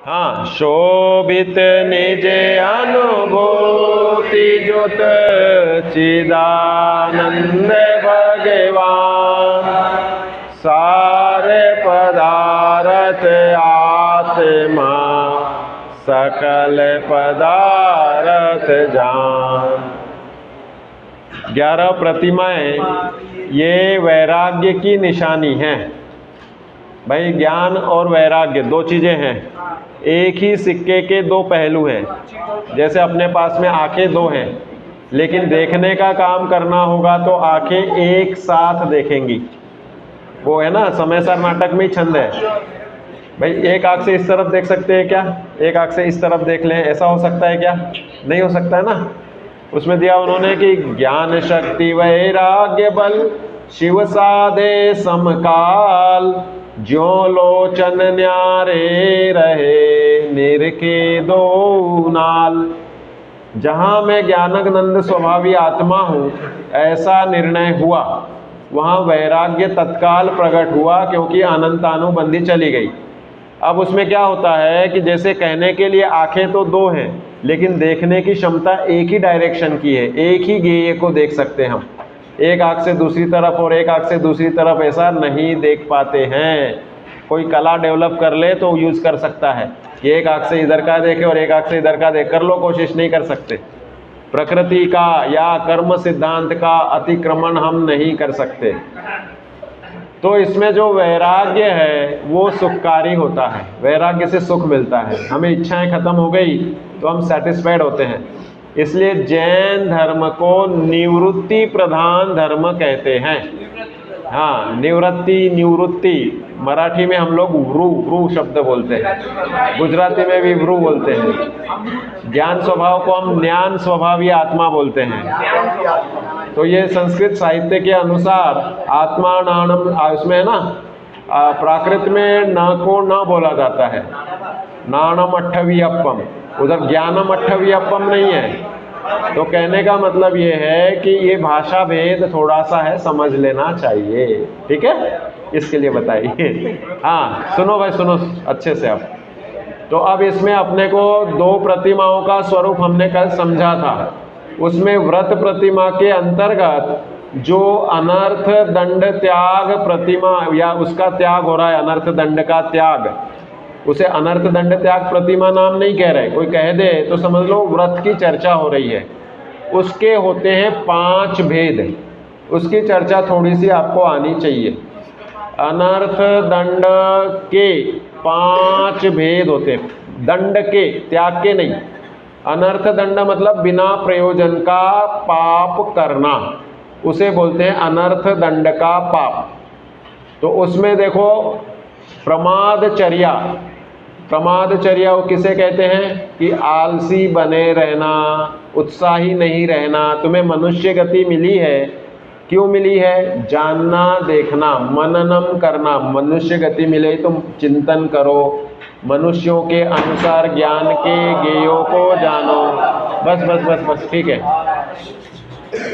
हाँ, शोभित निज अनुभूति जुत चिदानंद भगवान, सारे पदार्थ आत्मा सकल पदार्थ जान। 11 प्रतिमाएं ये वैराग्य की निशानी है। भाई ज्ञान और वैराग्य दो चीजें हैं, एक ही सिक्के के दो पहलू हैं। जैसे अपने पास में आंखें दो हैं, लेकिन देखने का काम करना होगा तो आंखें एक साथ देखेंगी। वो है ना समयसार नाटक में ही छंद है। भाई एक आंख से इस तरफ देख सकते हैं क्या, एक आंख से इस तरफ देख लें, ऐसा हो सकता है क्या? नहीं हो सकता है ना। उसमें दिया उन्होंने कि ज्ञान शक्ति वैराग्य बल शिव साधे समकाल, ज्यो लोचन न्यारे रहे निरखे दो नाल। जहाँ मैं ज्ञानानंद स्वभावी आत्मा हूँ ऐसा निर्णय हुआ, वहाँ वैराग्य तत्काल प्रकट हुआ, क्योंकि अनंतानुबंधी चली गई। अब उसमें क्या होता है कि जैसे कहने के लिए आंखें तो दो हैं, लेकिन देखने की क्षमता एक ही डायरेक्शन की है, एक ही गेय को देख सकते हैं हम। एक आंख से दूसरी तरफ और एक आंख से दूसरी तरफ ऐसा नहीं देख पाते हैं। कोई कला डेवलप कर ले तो यूज़ कर सकता है कि एक आंख से इधर का देखे और एक आंख से इधर का देख, कर लो कोशिश, नहीं कर सकते। प्रकृति का या कर्म सिद्धांत का अतिक्रमण हम नहीं कर सकते। तो इसमें जो वैराग्य है वो सुखकारी होता है, वैराग्य से सुख मिलता है। हमें इच्छाएं खत्म हो गई तो हम सेटिस्फाइड होते हैं। इसलिए जैन धर्म को निवृत्ति प्रधान धर्म कहते हैं। हाँ, निवृत्ति मराठी में हम लोग व्रू शब्द बोलते हैं, गुजराती में भी व्रू बोलते हैं। ज्ञान स्वभाव को हम ज्ञान स्वभावी आत्मा बोलते हैं। तो ये संस्कृत साहित्य के अनुसार आत्मा नानम, उसमें है ना प्राकृत में न को न बोला जाता है, नानम अट्ठवीयप्पम, उधर ज्ञानम अट्ठवीयप्पम नहीं है। तो कहने का मतलब ये है कि ये भाषा भेद थोड़ा सा है, समझ लेना चाहिए, ठीक है। इसके लिए बताइए। हाँ सुनो भाई, सुनो अच्छे से। अब तो अब इसमें अपने को दो प्रतिमाओं का स्वरूप हमने कल समझा था। उसमें व्रत प्रतिमा के अंतर्गत जो अनर्थ दंड त्याग प्रतिमा या उसका त्याग हो रहा है, अनर्थ दंड का त्याग, उसे अनर्थ दंड त्याग प्रतिमा नाम नहीं कह रहे। कोई कह दे तो समझ लो व्रत की चर्चा हो रही है। उसके होते हैं 5 भेद, उसकी चर्चा थोड़ी सी आपको आनी चाहिए। अनर्थ दंड के 5 भेद होते हैं, दंड के, त्याग के नहीं। अनर्थ दंड मतलब बिना प्रयोजन का पाप करना, उसे बोलते हैं अनर्थ दंड का पाप। तो उसमें देखो प्रमादचर्या, प्रमादचर्या वो किसे कहते हैं कि आलसी बने रहना, उत्साही नहीं रहना। तुम्हें मनुष्य गति मिली है, क्यों मिली है? जानना, देखना, मननम करना। मनुष्य गति मिले तुम चिंतन करो, मनुष्यों के अनुसार ज्ञान के गेयों को जानो। बस बस बस बस, ठीक है।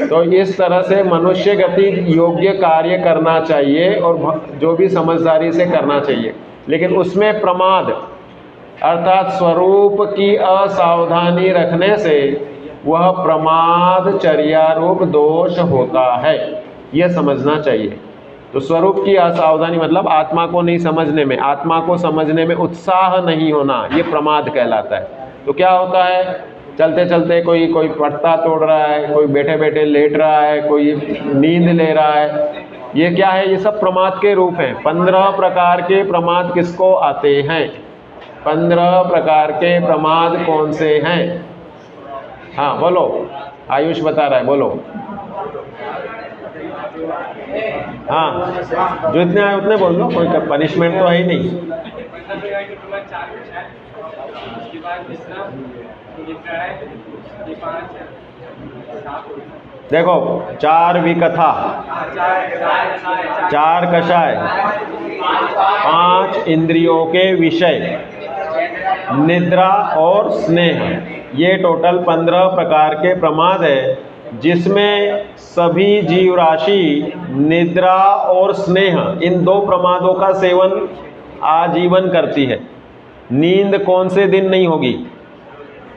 तो इस तरह से मनुष्य गति योग्य कार्य करना चाहिए और जो भी समझदारी से करना चाहिए। लेकिन उसमें प्रमाद अर्थात स्वरूप की असावधानी रखने से वह प्रमादचर्या रूप दोष होता है, यह समझना चाहिए। तो स्वरूप की असावधानी मतलब आत्मा को नहीं समझने में, आत्मा को समझने में उत्साह नहीं होना, ये प्रमाद कहलाता है। तो क्या होता है, चलते चलते कोई पत्ता तोड़ रहा है, कोई बैठे बैठे लेट रहा है, कोई नींद ले रहा है। ये क्या है? ये सब प्रमाद के रूप हैं। 15 प्रकार के प्रमाद किसको आते हैं? 15 प्रकार के प्रमाद कौन से हैं? हाँ बोलो, आयुष बता रहा है, बोलो। हाँ जो इतने आए उतने बोल लो, कोई पनिशमेंट तो है ही नहीं। देखो 4 विकथा, 4 कषाय, 5 इंद्रियों के विषय, निद्रा और स्नेह, ये टोटल 15 प्रकार के प्रमाद है, जिसमें सभी जीव राशि निद्रा और स्नेह, इन 2 प्रमादों का सेवन आजीवन करती है। नींद कौन से दिन नहीं होगी?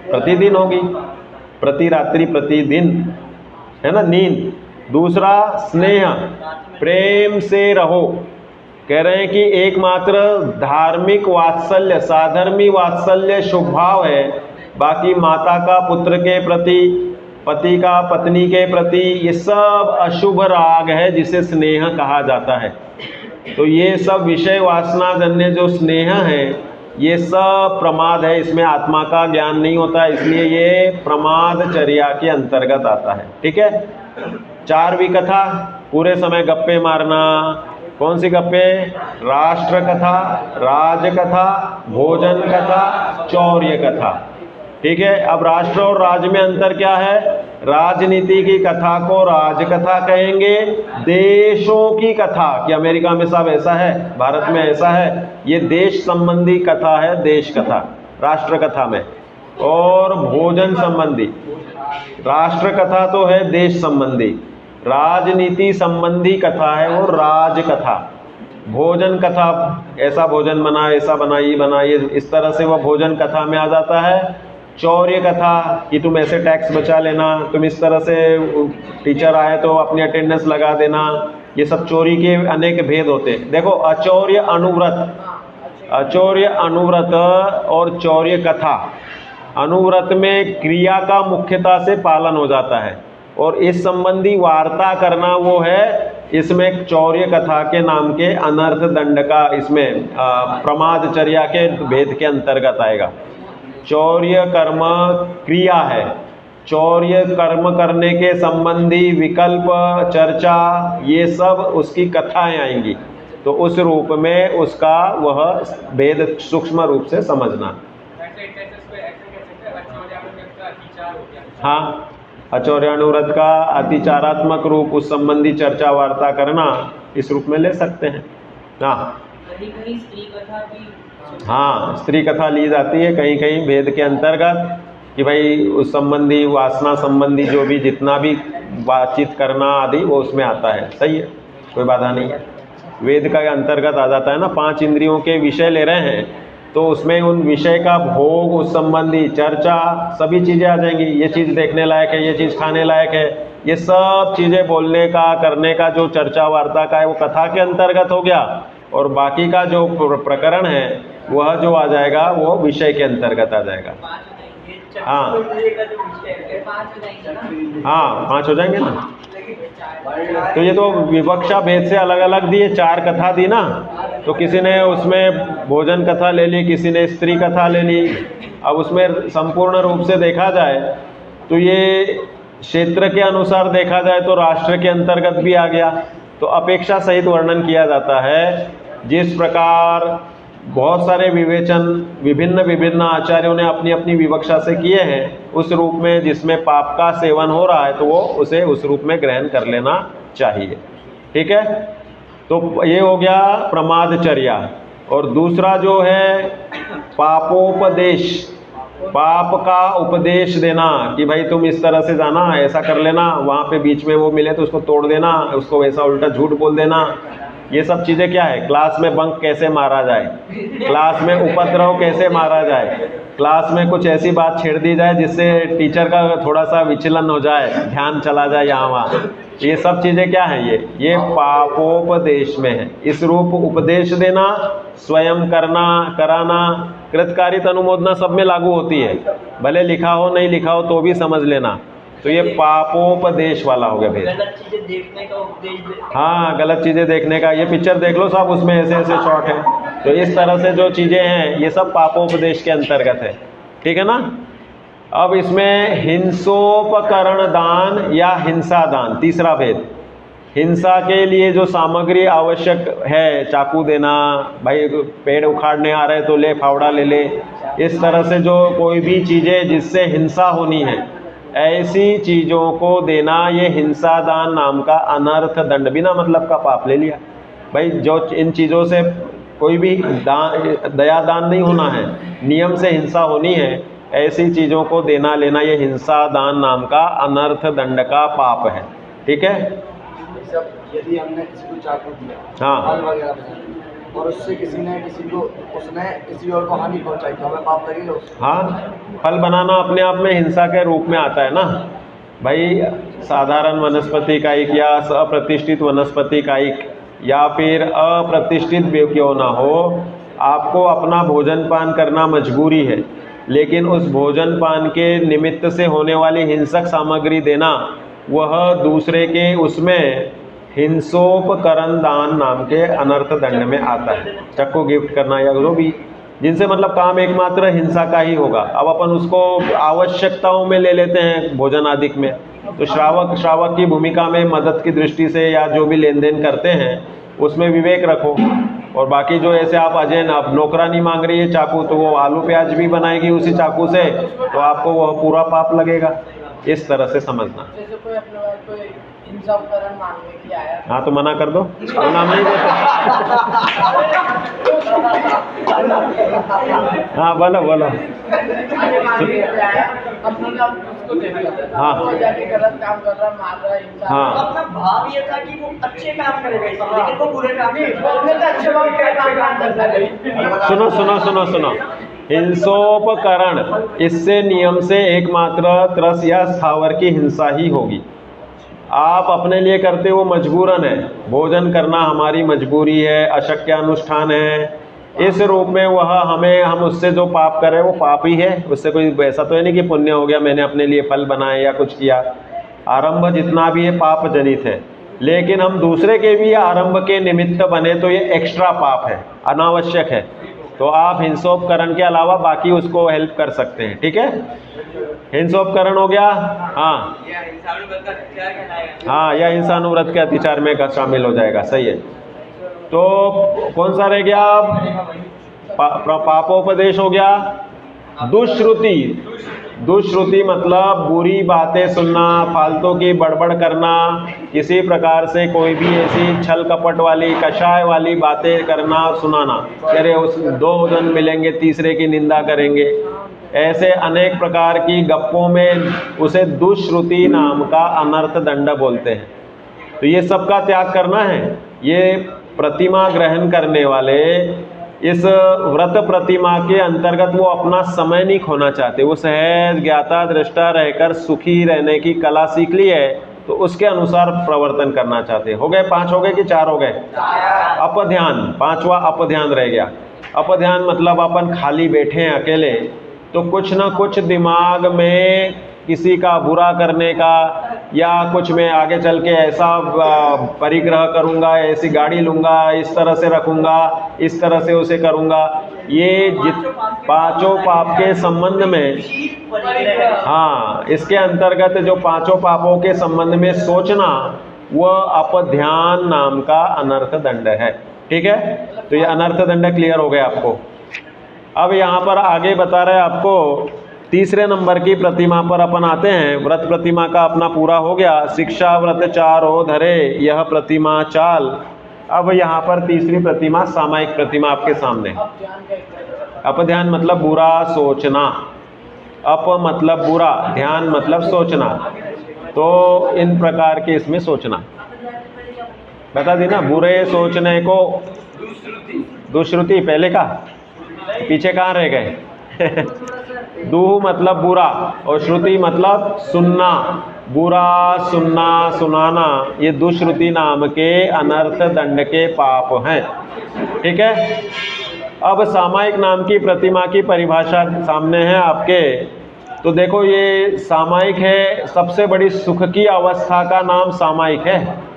प्रतिदिन होगी, प्रति रात्रि प्रतिदिन, है ना नींद। दूसरा स्नेह, प्रेम से रहो। कह रहे हैं कि एकमात्र धार्मिक वात्सल्य, साधर्मी वात्सल्य शुभ भाव है, बाकी माता का पुत्र के प्रति, पति का पत्नी के प्रति, ये सब अशुभ राग है जिसे स्नेह कहा जाता है। तो ये सब विषय वासना जन्य जो स्नेह है ये सब प्रमाद है, इसमें आत्मा का ज्ञान नहीं होता, इसलिए ये प्रमादचर्या के अंतर्गत आता है। ठीक है। 4 विकथा, पूरे समय गप्पे मारना। कौन सी गप्पे? राष्ट्र कथा, राज कथा, भोजन कथा, चौर्य कथा। ठीक है। अब राष्ट्र और राज में अंतर क्या है? राजनीति की कथा को राजकथा कहेंगे, देशों की कथा, कि अमेरिका में सब ऐसा है, भारत में ऐसा है, ये देश संबंधी कथा है, देश कथा राष्ट्र कथा में। और भोजन संबंधी, राष्ट्र कथा तो है देश संबंधी, राजनीति संबंधी कथा है वो राज कथा। भोजन कथा, ऐसा भोजन बना, ऐसा बना, ये बना, ये इस तरह से वो भोजन कथा में आ जाता है। चौर्य कथा कि तुम ऐसे टैक्स बचा लेना, तुम इस तरह से, टीचर आए तो अपनी अटेंडेंस लगा देना, ये सब चोरी के अनेक भेद होते हैं। देखो, अचौर्य अनुव्रत, अचौर्य अनुव्रत और चौर्य कथा, अनुव्रत में क्रिया का मुख्यता से पालन हो जाता है और इस संबंधी वार्ता करना वो है, इसमें चौर्य कथा के नाम के अनर्थ दंड का, इसमें प्रमादचर्या के भेद के अंतर्गत आएगा। चौर्य कर्म क्रिया है, चौर्य कर्म करने के संबंधी विकल्प, चर्चा, ये सब उसकी कथाएं आएंगी। तो उस रूप में उसका वह भेद सूक्ष्म रूप से समझना। हाँ, अचौर्यानुव्रत का अतिचारात्मक रूप, उस संबंधी चर्चा वार्ता करना, इस रूप में ले सकते हैं। हाँ, कहीं स्त्री कथा भी, हाँ स्त्री कथा ली जाती है कहीं कहीं भेद के अंतर्गत, कि भाई उस संबंधी, वासना संबंधी जो भी जितना भी बातचीत करना आदि वो उसमें आता है। सही है, कोई बाधा नहीं है, वेद का अंतर्गत आ जाता है ना। 5 इंद्रियों के विषय ले रहे हैं तो उसमें उन विषय का भोग, उस संबंधी चर्चा, सभी चीज़ें आ जाएंगी। ये चीज़ देखने लायक है, ये चीज़ खाने लायक है, ये सब चीज़ें बोलने का, करने का जो चर्चा वार्ता का है वो कथा के अंतर्गत हो गया, और बाकी का जो प्रकरण है वह जो आ जाएगा वो विषय के अंतर्गत आ जाएगा। हाँ हाँ, 5 हो जाएंगे ना। तो ये तो विवक्षा भेद से अलग अलग दिए, 4 कथा दी ना, तो किसी ने उसमें भोजन कथा ले ली, किसी ने स्त्री कथा ले ली। अब उसमें संपूर्ण रूप से देखा जाए तो ये क्षेत्र के अनुसार देखा जाए तो राष्ट्र के अंतर्गत भी आ गया। तो अपेक्षा सहित वर्णन किया जाता है, जिस प्रकार बहुत सारे विवेचन विभिन्न विभिन्न आचार्यों ने अपनी अपनी विवक्षा से किए हैं, उस रूप में जिसमें पाप का सेवन हो रहा है तो वो उसे उस रूप में ग्रहण कर लेना चाहिए। ठीक है। तो ये हो गया प्रमादचर्या। और दूसरा जो है पापोपदेश, पाप का उपदेश देना, कि भाई तुम इस तरह से जाना, ऐसा कर लेना, वहाँ पे बीच में वो मिले तो उसको तोड़ देना, उसको वैसा उल्टा झूठ बोल देना। ये सब चीज़ें क्या है? क्लास में बंक कैसे मारा जाए, क्लास में उपद्रव कैसे मारा जाए, क्लास में कुछ ऐसी बात छेड़ दी जाए जिससे टीचर का थोड़ा सा विचलन हो जाए, ध्यान चला जाए यहाँ वहाँ। ये सब चीज़ें क्या हैं? ये पापोपदेश में है। इस रूप उपदेश देना, स्वयं करना, कराना, कृतकारित अनुमोदना सब में लागू होती है, भले लिखा हो नहीं लिखा हो तो भी समझ लेना। तो ये पापोपदेश वाला हो गया भेद। गलत चीजें देखने का उपदेश, हाँ, गलत चीज़ें देखने का, ये पिक्चर देख लो सब, उसमें ऐसे ऐसे शॉट है, तो इस तरह से जो चीज़ें हैं ये सब पापोपदेश के अंतर्गत है। ठीक है ना। अब इसमें हिंसोपकरण दान या हिंसा दान, तीसरा भेद। हिंसा के लिए जो सामग्री आवश्यक है, चाकू देना, भाई पेड़ उखाड़ने आ रहे तो ले फावड़ा ले ले, इस तरह से जो कोई भी चीज़ें जिससे हिंसा होनी है ऐसी चीज़ों को देना, ये हिंसा दान नाम का अनर्थ दंड, बिना मतलब का पाप ले लिया। भाई जो इन चीज़ों से कोई भी दया दान नहीं होना है, नियम से हिंसा होनी है, ऐसी चीज़ों को देना लेना, ये हिंसा दान नाम का अनर्थ दंड का पाप है। ठीक है। यदि हमने किसी को चाकू दिया, हाँ, और उससे किसी ने किसी को उसने किसी और को हानि पहुंचाई तो हमें पाप लगेगा उससे? हाँ, फल बनाना अपने आप में हिंसा के रूप में आता है ना भाई। साधारण वनस्पति कायिक या अप्रतिष्ठित वनस्पति कायिक या फिर अप्रतिष्ठित भी क्यों ना हो, आपको अपना भोजन पान करना मजबूरी है, लेकिन उस भोजन पान के निमित्त से होने वाली हिंसक सामग्री देना, वह दूसरे के उसमें हिंसोपकरण दान नाम के अनर्थ दंड में आता है। चक्कू गिफ्ट करना या जो भी, जिनसे मतलब काम एकमात्र हिंसा का ही होगा। अब अपन उसको आवश्यकताओं में ले लेते हैं भोजन आदि में, तो श्रावक की भूमिका में मदद की दृष्टि से या जो भी लेन देन करते हैं उसमें विवेक रखो। और बाकी जो ऐसे आप अजय अब नौकरानी मांग रही है चाकू, तो वो आलू प्याज भी बनाएगी उसी चाकू से, तो आपको वह पूरा पाप लगेगा। इस तरह से समझना। जैसे कोई अपने पास कोई हिंसा उपकरण मांगने के लिए आया, हाँ तो मना कर दो, नाम नहीं देते। हाँ बोलो बोलो। उसको दे दिया, हाँ। वो जाके गलत काम कर रहा, मार रहा, हिंसा। हाँ। अपना भाव ये था कि वो अच्छे काम करेगा इसमें, लेकिन वो बुरे काम नहीं, बोलने तो अच्छे भाव क्या काम करता है। सुनो सुनो सुनो सुनो, हिंसोपकरण, इससे नियम से एकमात्र त्रस या स्थावर की हिंसा ही होगी। आप अपने लिए करते हो मजबूरन है, भोजन करना हमारी मजबूरी है, अशक्यानुष्ठान है, इस रूप में वह हम उससे जो पाप करें वो पाप ही है। उससे कोई ऐसा तो है नहीं कि पुण्य हो गया, मैंने अपने लिए फल बनाए या कुछ किया। आरंभ जितना भी है पाप जनित है, लेकिन हम दूसरे के भी आरंभ के निमित्त बने तो ये एक्स्ट्रा पाप है, अनावश्यक है। तो आप हिंसोपकरण के अलावा बाकी उसको हेल्प कर सकते हैं, ठीक है। हिंसोपकरण हो गया। हाँ हाँ, या इंसानुव्रत के अतिचार में शामिल हो जाएगा, सही है। तो कौन सा रह गया? पापोपदेश हो गया। दुष्श्रुति, दुष्श्रुति मतलब बुरी बातें सुनना, फालतू की बड़बड़ करना, किसी प्रकार से कोई भी ऐसी छल कपट वाली कषाय वाली बातें करना, सुनाना। अरे उस दो जन मिलेंगे तीसरे की निंदा करेंगे, ऐसे अनेक प्रकार की गप्पों में उसे दुष्श्रुति नाम का अनर्थ दंड बोलते हैं। तो ये सब का त्याग करना है। ये प्रतिमा ग्रहण करने वाले इस व्रत प्रतिमा के अंतर्गत वो अपना समय नहीं खोना चाहते, वो सहज ज्ञाता दृष्टा रहकर सुखी रहने की कला सीख ली है, तो उसके अनुसार प्रवर्तन करना चाहते। हो गए 5 हो गए कि 4 हो गए? अपध्यान, 5वां अपध्यान रह गया। अपध्यान मतलब अपन खाली बैठे हैं अकेले, तो कुछ ना कुछ दिमाग में किसी का बुरा करने का, या कुछ मैं आगे चल के ऐसा परिग्रह करूंगा, ऐसी गाड़ी लूंगा, इस तरह से रखूंगा, इस तरह से उसे करूंगा, ये पांचों पाप के संबंध में, हाँ, इसके अंतर्गत जो 5 पापों के संबंध में सोचना, वह अपध्यान नाम का अनर्थ दंड है, ठीक है। तो ये अनर्थ दंड क्लियर हो गया आपको। अब यहाँ पर आगे बता रहे हैं आपको, तीसरे नंबर की प्रतिमा पर अपन आते हैं। व्रत प्रतिमा का अपना पूरा हो गया। शिक्षा व्रत 4 हो धरे यह प्रतिमा चाल। अब यहाँ पर तीसरी प्रतिमा सामायिक प्रतिमा आपके सामने। अपध्यान मतलब बुरा सोचना, अप मतलब बुरा, ध्यान मतलब सोचना। तो इन प्रकार के इसमें सोचना बता दी ना, बुरे सोचने को दुष्श्रुति, पहले का पीछे कहाँ रह गए? दुह मतलब बुरा और श्रुति मतलब सुनना, बुरा सुनना सुनाना, ये दुष्श्रुति नाम के अनर्थ दंड के पाप हैं, ठीक है। अब सामायिक नाम की प्रतिमा की परिभाषा सामने है आपके। तो देखो ये सामायिक है, सबसे बड़ी सुख की अवस्था का नाम सामायिक है।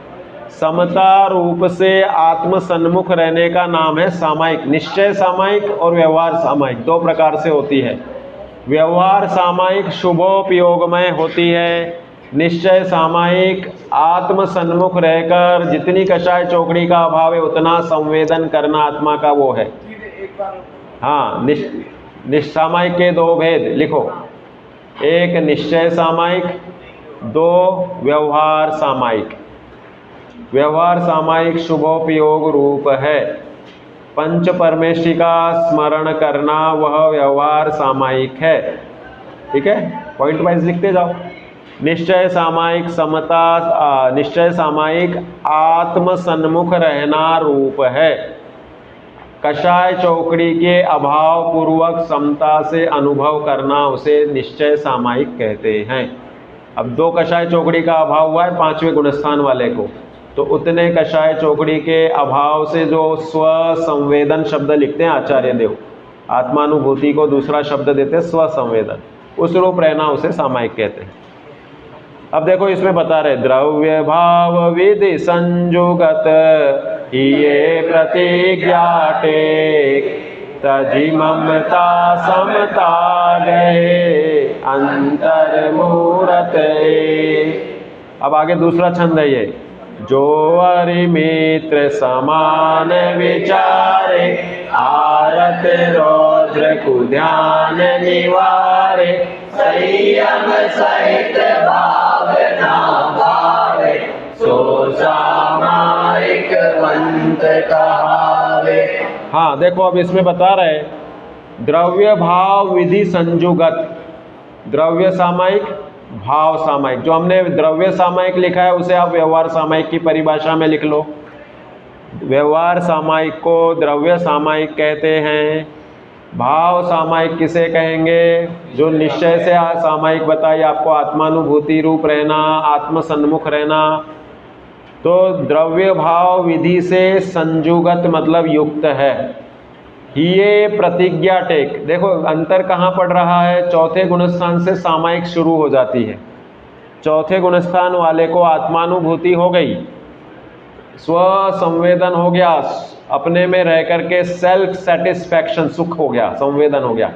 समता रूप से आत्म सन्मुख रहने का नाम है सामायिक। निश्चय सामायिक और व्यवहार सामायिक 2 प्रकार से होती है। व्यवहार सामायिक शुभोपयोगमय होती है, निश्चय सामायिक आत्म सन्मुख रहकर जितनी कषाय चौकड़ी का अभाव है उतना संवेदन करना आत्मा का वो है। हाँ, निस्सामायिक के 2 भेद लिखो, एक निश्चय सामायिक, 2 व्यवहार सामायिक। व्यवहार सामायिक शुभोपयोग रूप है। पंच परमेष्टि का स्मरण करना वह व्यवहार सामायिक है, ठीक है। पॉइंट वाइज लिखते जाओ। निश्चय सामायिक समता, निश्चय सामायिक आत्म सन्मुख रहना रूप है। कषाय चौकड़ी के अभाव पूर्वक समता से अनुभव करना उसे निश्चय सामायिक कहते हैं। अब 2 कषाय चौकड़ी का अभाव हुआ है 5वें गुणस्थान वाले को, तो उतने कषाय चौकड़ी के अभाव से जो स्व संवेदन शब्द लिखते हैं आचार्य देव, आत्मानुभूति को दूसरा शब्द देते हैं स्व संवेदन, उस रूप रहना उसे सामायिक कहते हैं। अब देखो इसमें बता रहे द्रव्य भाव विधि संजुगत ये प्रतिज्ञाटे तजी ममता समता गए अंतर्मूरत। अब आगे दूसरा छंद है ये, जो अरिमित्र समान विचारे आरत रौद्र कुध्यान निवारे संयम सहित भावना भावे सो सामायिक वंत कहावे। हाँ देखो अब इसमें बता रहे द्रव्य भाव विधि संजुगत, द्रव्य सामायिक भाव सामायिक। जो हमने द्रव्य सामायिक लिखा है उसे आप व्यवहार सामायिक की परिभाषा में लिख लो। व्यवहार सामायिक को द्रव्य सामायिक कहते हैं। भाव सामायिक किसे कहेंगे? जो निश्चय से सामायिक बताइए आपको, आत्मानुभूति रूप रहना, आत्म सन्मुख रहना। तो द्रव्य भाव विधि से संजुगत मतलब युक्त है। ये प्रतिज्ञा टेक, देखो अंतर कहाँ पड़ रहा है, चौथे गुणस्थान से सामायिक शुरू हो जाती है। चौथे गुणस्थान वाले को आत्मानुभूति हो गई, स्व संवेदन हो गया, अपने में रह करके सेल्फ सेटिस्फैक्शन, सुख हो गया, संवेदन हो गया,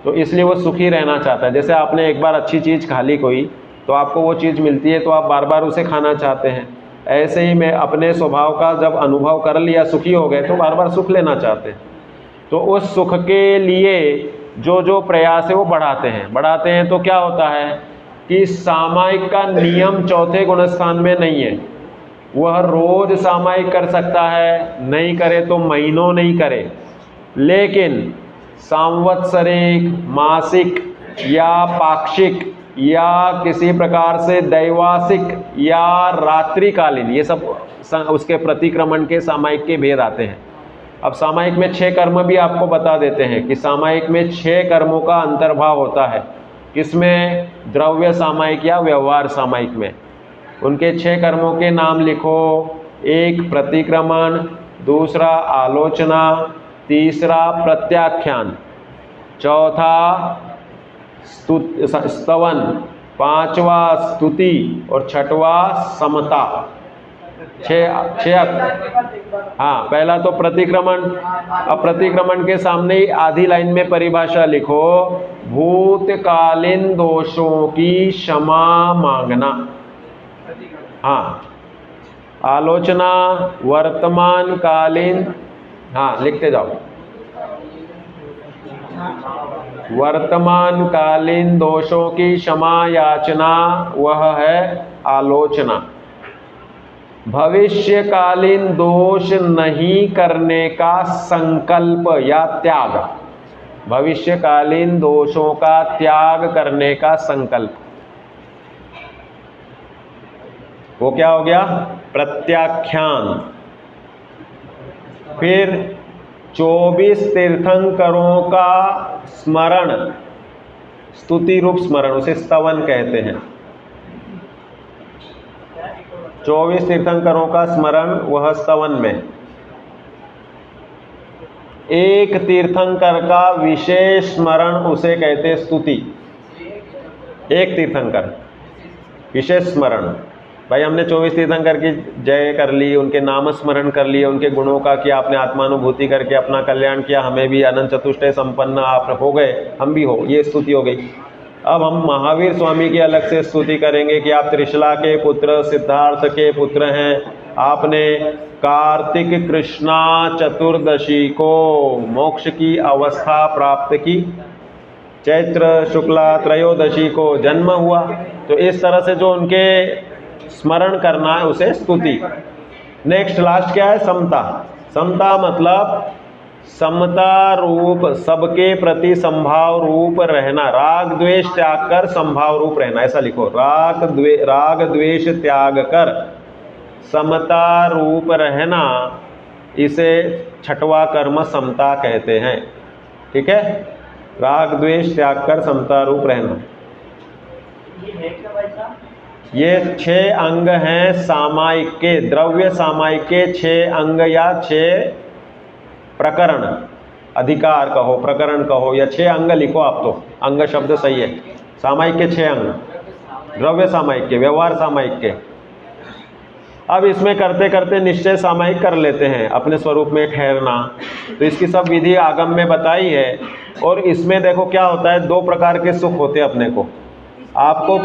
तो इसलिए वो सुखी रहना चाहता है। जैसे आपने एक बार अच्छी चीज़ खा ली कोई, तो आपको वो चीज़ मिलती है तो आप बार बार उसे खाना चाहते हैं। ऐसे ही मैं अपने स्वभाव का जब अनुभव कर लिया, सुखी हो गए, तो बार बार सुख लेना चाहते हैं। तो उस सुख के लिए जो जो प्रयास है वो बढ़ाते हैं। तो क्या होता है कि सामायिक का नियम चौथे गुणस्थान में नहीं है। वह रोज सामायिक कर सकता है, नहीं करे तो महीनों नहीं करे, लेकिन सांवत्सरिक, मासिक या पाक्षिक या किसी प्रकार से दैवासिक या रात्रिकालीन, ये सब उसके प्रतिक्रमण के सामायिक के भेद आते हैं। अब सामायिक में 6 कर्म भी आपको बता देते हैं कि सामायिक में 6 कर्मों का अंतर्भाव होता है। किसमें? द्रव्य सामायिक या व्यवहार सामायिक में। उनके 6 कर्मों के नाम लिखो। 1 प्रतिक्रमण, दूसरा आलोचना, तीसरा प्रत्याख्यान, चौथा स्तवन, 5वां स्तुति और 6वां समता। 6 हाँ, पहला तो प्रतिक्रमण। अब प्रतिक्रमण के सामने ही आधी लाइन में परिभाषा लिखो, भूतकालीन दोषों की क्षमा मांगना। हाँ, आलोचना वर्तमान कालीन, हाँ लिखते जाओ, वर्तमान कालीन दोषों की क्षमा याचना, वह है आलोचना। भविष्यकालीन दोष नहीं करने का संकल्प या त्याग, भविष्यकालीन दोषों का त्याग करने का संकल्प, वो क्या हो गया? प्रत्याख्यान। फिर 24 तीर्थंकरों का स्मरण, स्तुति रूप स्मरण, उसे स्तवन कहते हैं। 24 तीर्थंकरों का स्मरण, वह स्तवन में। एक तीर्थंकर का विशेष स्मरण, उसे कहते हैं स्तुति। एक तीर्थंकर विशेष स्मरण, भाई हमने 24 तीर्थंकर की जय कर ली, उनके नाम स्मरण कर लिए, उनके गुणों का कि आपने आत्मानुभूति करके अपना कल्याण किया, हमें भी अनंत चतुष्टय संपन्न आप हो गए, हम भी हो, ये स्तुति हो गई। अब हम महावीर स्वामी की अलग से स्तुति करेंगे कि आप त्रिशला के पुत्र, सिद्धार्थ के पुत्र हैं, आपने कार्तिक कृष्णा चतुर्दशी को मोक्ष की अवस्था प्राप्त की, चैत्र शुक्ला त्रयोदशी को जन्म हुआ। तो इस तरह से जो उनके स्मरण करना है उसे स्तुति। नेक्स्ट लास्ट क्या है? समता। समता मतलब समता रूप, सबके प्रति संभाव रूप रहना, राग द्वेष त्याग कर संभाव रूप रहना, ऐसा लिखो। राग द्वेष त्याग कर समता रूप रहना, इसे छठवां कर्म समता कहते हैं। ठीक है, राग द्वेष त्याग कर समता रूप रहना। ये है क्या भाई साहब? ये 6 अंग हैं सामायिक के, द्रव्य सामायिक के 6 अंग या 6 प्रकरण, अधिकार कहो, प्रकरण कहो, या 6 अंग लिखो आप, तो अंग शब्द सही है। सामायिक के 6 अंग, द्रव्य सामायिक के, व्यवहार सामायिक के। अब इसमें करते करते निश्चय सामायिक कर लेते हैं, अपने स्वरूप में ठहरना। तो इसकी सब विधि आगम में बताई है। और इसमें देखो क्या होता है, 2 प्रकार के सुख होते हैं अपने को, आपको।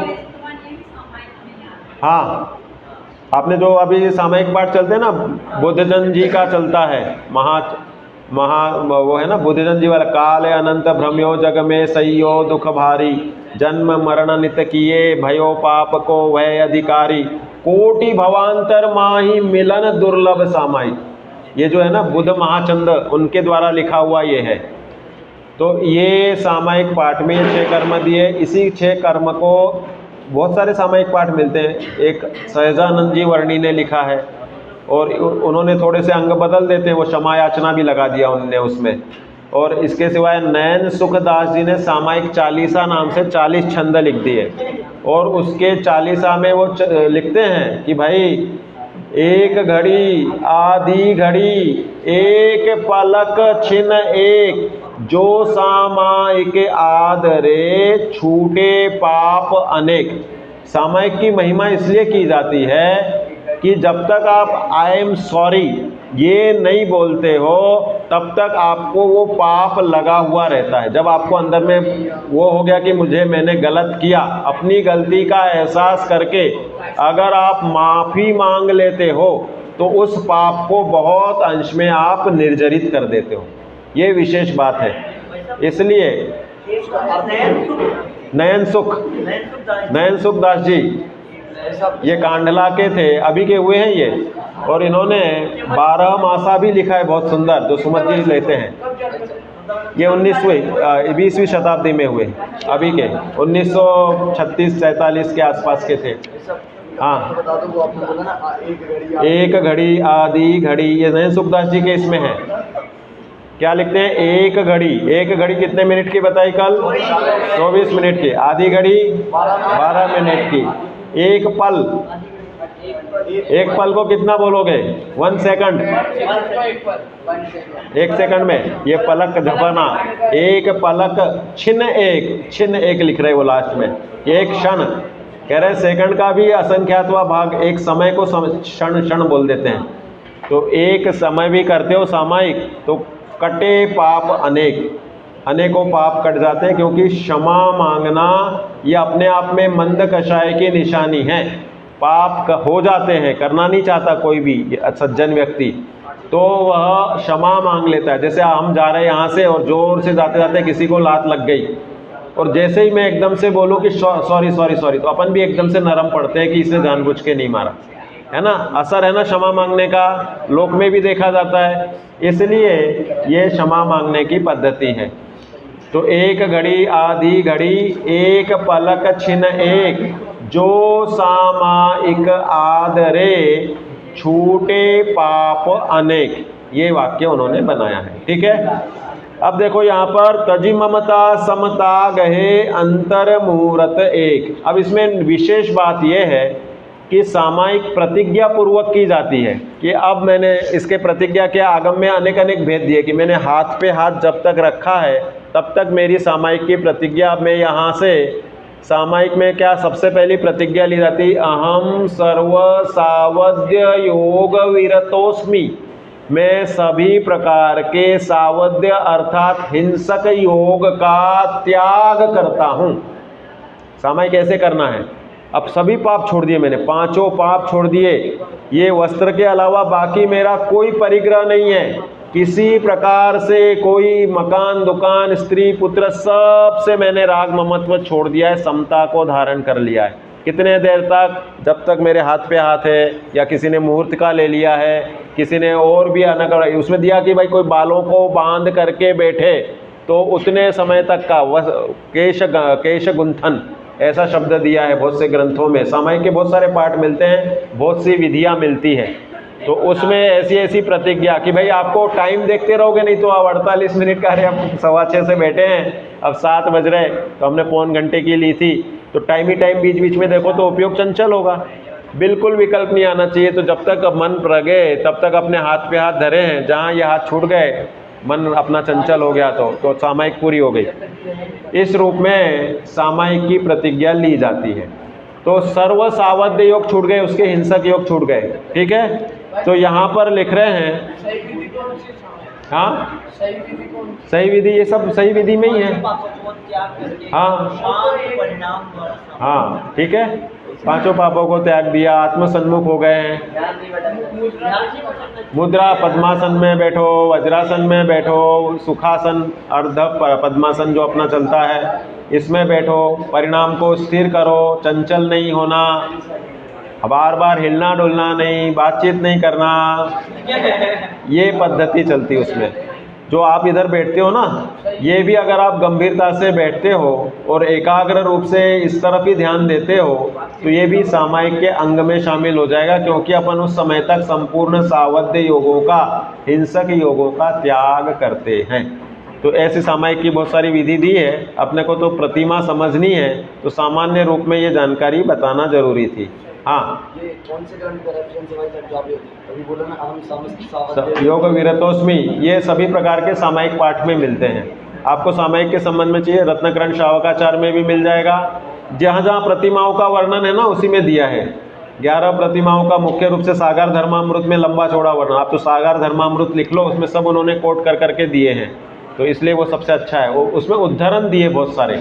हाँ, आपने जो अभी सामायिक पाठ चलते हैं ना, बुद्धजन जी का चलता है, वो है ना बुद्धजन जी वाला, काल अनंत भ्रम्यो जग में सैयो दुख भारी, जन्म मरण नित किए भयो पाप को वह अधिकारी, कोटि भवांतर माही मिलन दुर्लभ सामायिक। ये जो है ना बुद्ध महाचंद, उनके द्वारा लिखा हुआ ये है। तो ये सामायिक पाठ में 6 कर्म दिए। इसी 6 कर्म को बहुत सारे सामायिक पाठ मिलते हैं। एक सहजानंद जी वर्णी ने लिखा है, और उन्होंने थोड़े से अंग बदल देते हैं, वो क्षमा याचना भी लगा दिया उनने उसमें। और इसके सिवाय नयन सुखदास जी ने सामायिक चालीसा नाम से 40 छंद लिख दिए, और उसके चालीसा में वो लिखते हैं कि भाई एक घड़ी आधी घड़ी, एक पलक छिन एक, जो सामायिक आदरे छूटे पाप अनेक। सामायिक की महिमा इसलिए की जाती है कि जब तक आप आई एम सॉरी ये नहीं बोलते हो, तब तक आपको वो पाप लगा हुआ रहता है। जब आपको अंदर में वो हो गया कि मैंने गलत किया, अपनी गलती का एहसास करके अगर आप माफ़ी मांग लेते हो, तो उस पाप को बहुत अंश में आप निर्जरित कर देते हो। ये विशेष बात है। इसलिए नयन सुख दास जी ये कांडला के थे, अभी के हुए हैं ये, और इन्होंने 12 मासा भी लिखा है बहुत सुंदर, जो सुमत जी लेते हैं। ये 20वीं शताब्दी में हुए, अभी के 1936-47 के आसपास के थे। हाँ, एक घड़ी आधी घड़ी, ये नयन सुखदास जी के इसमें है। क्या लिखते हैं, एक घड़ी कितने मिनट की बताई कल? 24 मिनट की। आधी घड़ी 12 मिनट की। एक पल को कितना बोलोगे? 1 सेकंड। 1 सेकंड में ये पलक झपकना, एक पलक छिन एक लिख रहे वो लास्ट में, एक क्षण कह रहे, सेकंड का भी असंख्यातवा भाग, एक समय को क्षण बोल देते हैं। तो एक समय भी करते हो सामायिक, तो कटे पाप अनेकों पाप कट जाते हैं, क्योंकि क्षमा मांगना ये अपने आप में मंद कषाय की निशानी है। पाप हो जाते हैं, करना नहीं चाहता कोई भी सज्जन व्यक्ति, तो वह क्षमा मांग लेता है। जैसे हम जा रहे हैं यहाँ से, और जोर से जाते जाते किसी को लात लग गई, और जैसे ही मैं एकदम से बोलूँ कि सॉरी, तो अपन भी एकदम से नरम पड़ते हैं कि इसने जानबूझ के नहीं मारा, है ना। असर है ना क्षमा मांगने का, लोक में भी देखा जाता है। इसलिए ये क्षमा मांगने की पद्धति है। तो एक घड़ी आधी घड़ी, एक पलक छिन एक, जो सामायिक आदरे छूटे पाप अनेक। ये वाक्य उन्होंने बनाया है। ठीक है, अब देखो यहाँ पर तजी ममता समता गहे अंतर मुहूर्त एक। अब इसमें विशेष बात यह है कि सामायिक प्रतिज्ञा पूर्वक की जाती है, कि अब मैंने इसके प्रतिज्ञा के आगम में अनेक भेद दिए, कि मैंने हाथ पे हाथ जब तक रखा है तब तक मेरी सामायिक की प्रतिज्ञा। अब मैं यहाँ से सामायिक में क्या सबसे पहली प्रतिज्ञा ली जाती, अहम सर्व सावध्य योग विरतोस्मि, मैं सभी प्रकार के सावध्य अर्थात हिंसक योग का त्याग करता हूँ। सामायिक कैसे करना है? अब सभी पाप छोड़ दिए मैंने, 5 पाप छोड़ दिए। ये वस्त्र के अलावा बाकी मेरा कोई परिग्रह नहीं है, किसी प्रकार से कोई मकान दुकान स्त्री पुत्र सब से मैंने राग ममत्व छोड़ दिया है, समता को धारण कर लिया है। कितने देर तक? जब तक मेरे हाथ पे हाथ है, या किसी ने मुहूर्त का ले लिया है, किसी ने और भी अलग उसमें दिया कि भाई कोई बालों को बांध करके बैठे, तो उतने समय तक का केश गुंथन ऐसा शब्द दिया है बहुत से ग्रंथों में। सामायिक के बहुत सारे पाठ मिलते हैं, बहुत सी विधियां मिलती हैं। तो उसमें ऐसी ऐसी प्रतिज्ञा कि भाई आपको टाइम देखते रहोगे, नहीं तो आप 48 मिनट का रहे, आप 6:15 से बैठे हैं, अब 7 बज रहे, तो हमने पौन घंटे की ली थी, तो टाइम ही टाइम बीच बीच में देखो तो उपयोग चंचल होगा। बिल्कुल विकल्प नहीं आना चाहिए। तो जब तक मन प्रगे तब तक अपने हाथ पे हाथ धरे हैं, जहाँ ये हाथ छूट गए, मन अपना चंचल हो गया तो सामायिक पूरी हो गई। इस रूप में सामायिक की प्रतिज्ञा ली जाती है। तो सर्व सावध्य योग छूट गए, उसके हिंसक योग छूट गए। ठीक है, तो यहाँ पर लिख रहे हैं, सही विधि कौन सी समय? हाँ सही विधि कौन सी? सही विधि, ये सब सही विधि में ही है। हाँ हाँ ठीक है, 5 पापों को त्याग दिया, आत्मसन्मुख हो गए हैं। मुद्रा, पद्मासन में बैठो, वज्रासन में बैठो, सुखासन, अर्ध पद्मासन जो अपना चलता है, इसमें बैठो, परिणाम को स्थिर करो, चंचल नहीं होना, बार बार हिलना डुलना नहीं, बातचीत नहीं करना, ये पद्धति चलती उसमें। जो आप इधर बैठते हो ना, ये भी अगर आप गंभीरता से बैठते हो और एकाग्र रूप से इस तरफ ही ध्यान देते हो, तो ये भी सामायिक के अंग में शामिल हो जाएगा, क्योंकि अपन उस समय तक संपूर्ण सावध्य योगों का, हिंसक योगों का त्याग करते हैं। तो ऐसी सामायिक की बहुत सारी विधि दी है, अपने को तो प्रतिमा समझनी है, तो सामान्य रूप में ये जानकारी बताना जरूरी थी। हाँ, ये कौन से ग्रंथ का रेफरेंस है भाई साहब जो आप अभी बोला ना, हम सावधान योग विरतोस्मि, ये सभी प्रकार के सामायिक पाठ में मिलते हैं। आपको सामायिक के संबंध में चाहिए, रत्नकरण शावकाचार में भी मिल जाएगा। जहाँ जहाँ प्रतिमाओं का वर्णन है ना, उसी में दिया है। 11 प्रतिमाओं का मुख्य रूप से सागर धर्मामृत में लंबा चौड़ा वर्णन, आप तो सागर धर्मामृत लिख लो, उसमें सब उन्होंने कोट कर करके दिए हैं, तो इसलिए वो सबसे अच्छा है। वो उसमें उद्धरण दिए बहुत सारे।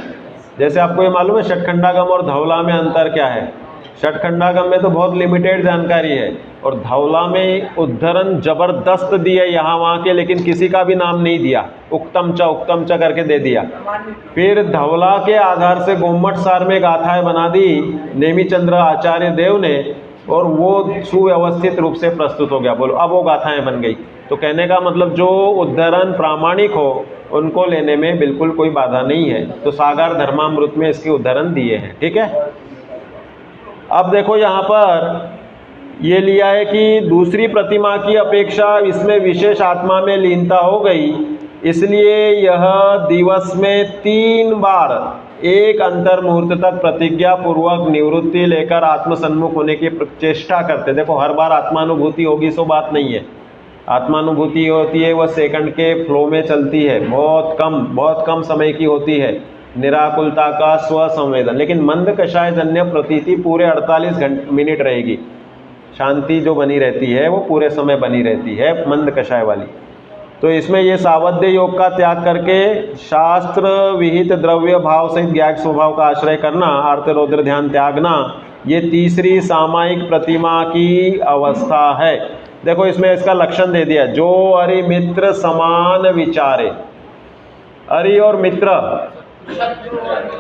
जैसे आपको ये मालूम है षटखंडागम और धवला में अंतर क्या है? षटखंडागम में तो बहुत लिमिटेड जानकारी है, और धवला में उद्धरण जबरदस्त दिए यहाँ वहाँ के, लेकिन किसी का भी नाम नहीं दिया, उक्तम च करके दे दिया। फिर धवला के आधार से गोम्मट सार में गाथाएं बना दी नेमिचंद्र आचार्य देव ने, और वो सुव्यवस्थित रूप से प्रस्तुत हो गया। बोलो, अब वो गाथाएं बन गई। तो कहने का मतलब जो उद्धरण प्रामाणिक हो उनको लेने में बिल्कुल कोई बाधा नहीं है। तो सागर धर्मामृत में इसके उद्धरण दिए हैं। ठीक है, अब देखो यहाँ पर ये लिया है कि दूसरी प्रतिमा की अपेक्षा इसमें विशेष आत्मा में लीनता हो गई, इसलिए यह दिवस में 3 बार एक अंतर मुहूर्त तक प्रतिज्ञा पूर्वक निवृत्ति लेकर आत्मसन्मुख होने की चेष्टा करते। देखो, हर बार आत्मानुभूति होगी सो बात नहीं है। आत्मानुभूति होती है वह सेकंड के फ्लो में चलती है, बहुत कम समय की होती है, निराकुलता का स्वसंवेदन। लेकिन मंद कषाय जन्य प्रतीति पूरे 48 मिनट रहेगी। शांति जो बनी रहती है वो पूरे समय बनी रहती है, मंद कषाय वाली। तो इसमें ये सावध्य योग का त्याग करके शास्त्र विहित द्रव्य भाव सहित ज्ञाक स्वभाव का आश्रय करना, आर्त रौद्र ध्यान त्यागना, ये तीसरी सामायिक प्रतिमा की अवस्था है। देखो, इसमें इसका लक्षण दे दिया, जो अरि मित्र समान विचारे। अरि और मित्र,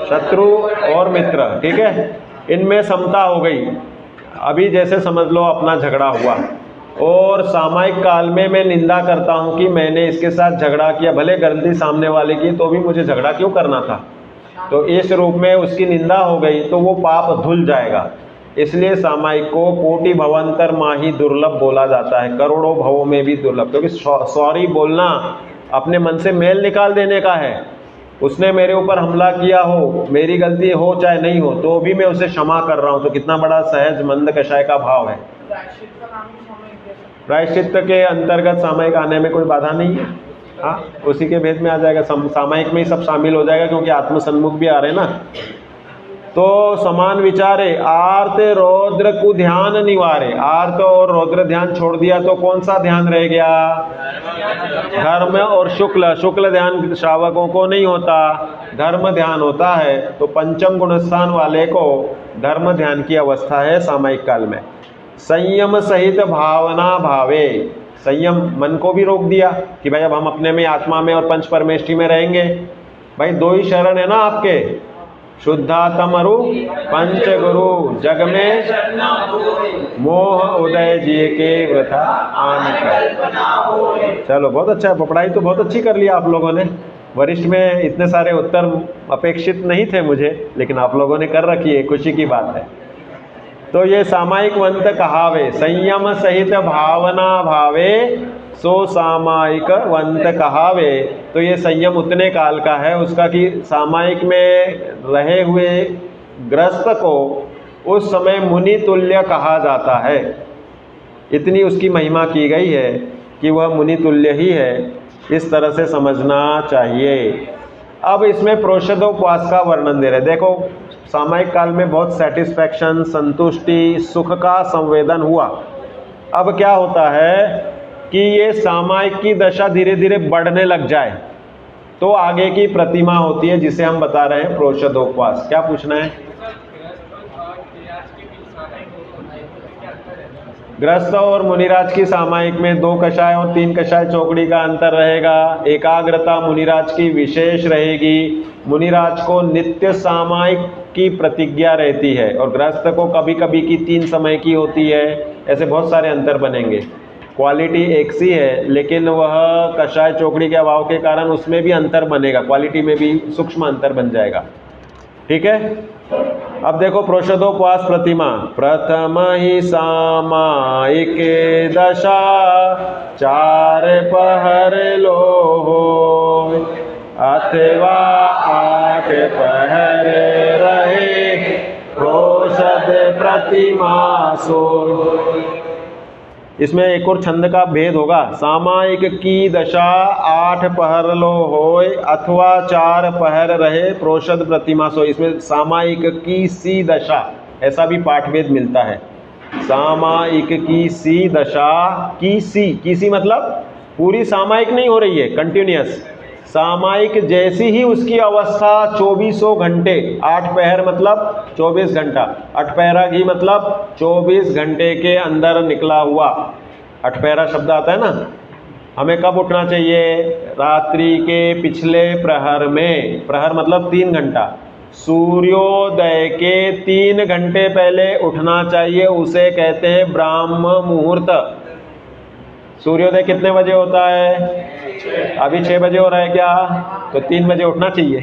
शत्रु और मित्र, ठीक है, इनमें समता हो गई। अभी जैसे समझ लो अपना झगड़ा हुआ, और सामायिक काल में मैं निंदा करता हूं कि मैंने इसके साथ झगड़ा किया, भले गलती सामने वाले की, तो भी मुझे झगड़ा क्यों करना था। तो इस रूप में उसकी निंदा हो गई, तो वो पाप धुल जाएगा। इसलिए सामायिक को कोटि भवांतर माही दुर्लभ बोला जाता है, करोड़ों भवों में भी दुर्लभ। क्योंकि सॉरी बोलना अपने मन से मेल निकाल देने का है। उसने मेरे ऊपर हमला किया हो, मेरी गलती हो चाहे नहीं हो, तो भी मैं उसे क्षमा कर रहा हूँ, तो कितना बड़ा सहज मंद कषाय का भाव है। प्रायश्चित्त के अंतर्गत सामायिक आने में कोई बाधा नहीं है। हाँ, उसी के भेद में आ जाएगा, सामायिक में ही सब शामिल हो जाएगा, क्योंकि आत्मसन्मुख भी आ रहे हैं ना। तो समान विचारे, आर्त रौद्र को ध्यान निवारे। आर्त और रौद्र ध्यान छोड़ दिया तो कौन सा ध्यान रह गया? धर्म और शुक्ल। शुक्ल ध्यान श्रावकों को नहीं होता, धर्म ध्यान होता है। तो पंचम गुणस्थान वाले को धर्म ध्यान की अवस्था है सामायिक काल में। संयम सहित भावना भावे, संयम मन को भी रोक दिया कि भाई अब हम अपने में, आत्मा में और पंच परमेष्टि में रहेंगे। भाई 2 ही शरण है ना आपके, शुद्धात्मरु पंच गुरु, जग में मोह उदय जी के वृथा आन कर। चलो, बहुत अच्छा है, पढ़ाई तो बहुत अच्छी कर लिया आप लोगों ने। वरिष्ठ में इतने सारे उत्तर अपेक्षित नहीं थे मुझे, लेकिन आप लोगों ने कर रखी है, खुशी की बात है। तो ये सामायिक वंत कहावे, संयम सहित भावना भावे सो सामायिक वंत कहावे। तो ये संयम उतने काल का है उसका कि सामायिक में रहे हुए ग्रस्त को उस समय मुनि तुल्य कहा जाता है। इतनी उसकी महिमा की गई है कि वह मुनि तुल्य ही है, इस तरह से समझना चाहिए। अब इसमें प्रोषदोपवास का वर्णन दे रहे। देखो सामायिक काल में बहुत सेटिस्फैक्शन, संतुष्टि, सुख का संवेदन हुआ। अब क्या होता है कि ये सामायिक की दशा धीरे धीरे बढ़ने लग जाए तो आगे की प्रतिमा होती है जिसे हम बता रहे हैं प्रोषदोपवास। क्या पूछना है? गृहस्थ और मुनिराज की सामायिक में 2 कषाय और 3 कषाय चौकड़ी का अंतर रहेगा। एकाग्रता मुनिराज की विशेष रहेगी। मुनिराज को नित्य सामायिक की प्रतिज्ञा रहती है और गृहस्थ को कभी कभी की 3 समय की होती है। ऐसे बहुत सारे अंतर बनेंगे। क्वालिटी एक सी है लेकिन वह कषाय चौकड़ी के अभाव के कारण उसमें भी अंतर बनेगा, क्वालिटी में भी सूक्ष्म अंतर बन जाएगा। ठीक है, अब देखो प्रोषदोपवास प्रतिमा। प्रथम ही सामायिक दशा 4 पहर लो होय, अथवा 8 पहर रहे प्रोषद प्रतिमा सोय। इसमें एक और छंद का भेद होगा। सामायिक की दशा 8 पहर लो होय अथवा 4 पहर रहे प्रोषद प्रतिमा सो। इसमें सामायिक की सी दशा ऐसा भी पाठभेद मिलता है। सामायिक की सी दशा, की सी मतलब पूरी सामायिक नहीं हो रही है, कंटिन्यूअस सामायिक जैसी ही उसकी अवस्था 24 घंटे, 8 पहर मतलब 24 घंटा, 8 पहरा घी मतलब 24 घंटे के अंदर निकला हुआ। 8 पहरा शब्द आता है ना। हमें कब उठना चाहिए? रात्रि के पिछले प्रहर में। प्रहर मतलब 3 घंटा। सूर्योदय के 3 घंटे पहले उठना चाहिए, उसे कहते हैं ब्राह्म मुहूर्त। सूर्योदय कितने बजे होता है? अभी 6 बजे हो रहा है क्या? तो 3 बजे उठना चाहिए।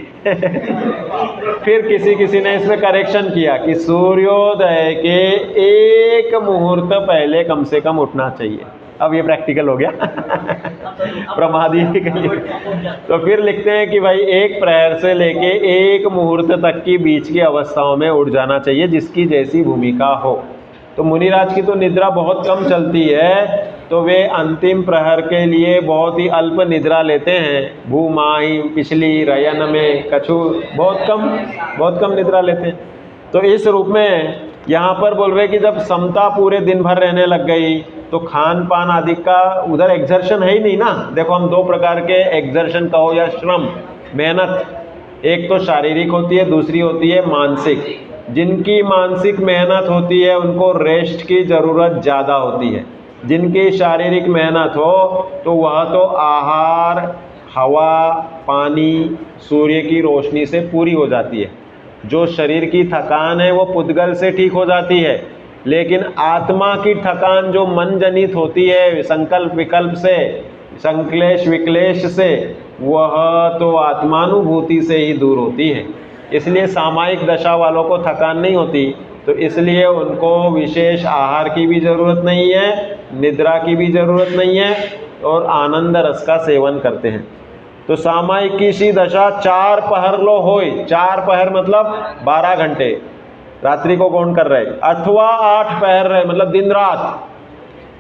फिर किसी ने इसमें करेक्शन किया कि सूर्योदय के 1 मुहूर्त पहले कम से कम उठना चाहिए। अब ये प्रैक्टिकल हो गया। प्रमादी के लिए। तो फिर लिखते हैं कि भाई 1 प्रहर से लेके 1 मुहूर्त तक की बीच की अवस्थाओं में उठ जाना चाहिए, जिसकी जैसी भूमिका हो। तो मुनिराज की तो निद्रा बहुत कम चलती है, तो वे अंतिम प्रहर के लिए बहुत ही अल्प निद्रा लेते हैं। भूमाही, पिछली, रयन में, कछु बहुत कम निद्रा लेते हैं। तो इस रूप में यहाँ पर बोल रहे कि जब समता पूरे दिन भर रहने लग गई तो खान पान आदि का उधर एक्सर्शन है ही नहीं ना। देखो हम 2 प्रकार के एक्सर्शन कहो या श्रम, मेहनत, एक तो शारीरिक होती है, दूसरी होती है मानसिक। जिनकी मानसिक मेहनत होती है उनको रेस्ट की ज़रूरत ज़्यादा होती है। जिनकी शारीरिक मेहनत हो तो वह तो आहार, हवा, पानी, सूर्य की रोशनी से पूरी हो जाती है। जो शरीर की थकान है वो पुद्गल से ठीक हो जाती है, लेकिन आत्मा की थकान जो मन जनित होती है संकल्प विकल्प से, संक्लेश विक्लेश से, वह तो आत्मानुभूति से ही दूर होती है। इसलिए सामायिक दशा वालों को थकान नहीं होती, तो इसलिए उनको विशेष आहार की भी ज़रूरत नहीं है, निद्रा की भी ज़रूरत नहीं है और आनंद रस का सेवन करते हैं। तो सामायिक की सी दशा 4 पहर लो होय। 4 पहर मतलब 12 घंटे रात्रि को कौन कर रहे, अथवा 8 पहर रहे मतलब दिन रात।